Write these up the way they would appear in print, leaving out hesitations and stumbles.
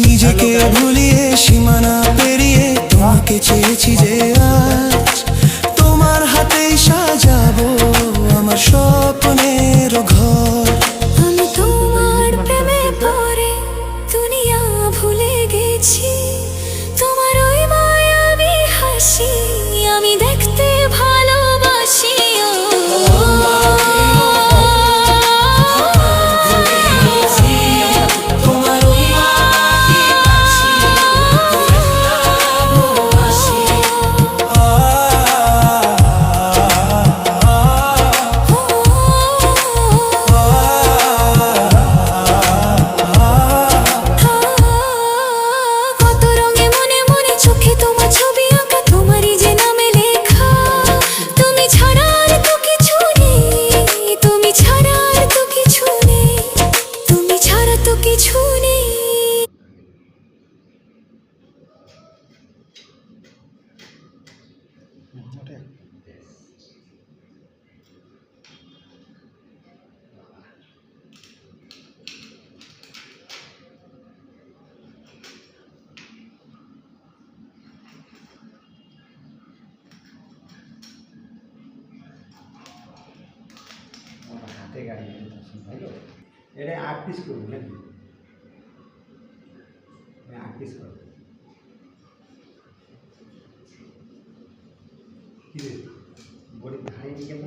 নিজেকে ভুলিয়ে সীমানা পেরিয়ে তোমাকে চেয়েছি যে আজ তোমার হাতেই সাজাবো আমার স্বপ্নের ঘর। আমি তোমার প্রেমে পড়ে দুনিয়া ভুলে গেছি, তোমার ওই মায়াবী হাসি আমি দেখতে ভালোবাসি। হাতে গাড়ি ভাই এটা 8 পিস করবো নাকি? 8 পিস করবো কি রে বড়ি ভাই নিয়ে গেল।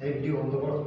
এই ভিডিও বন্ধ করো।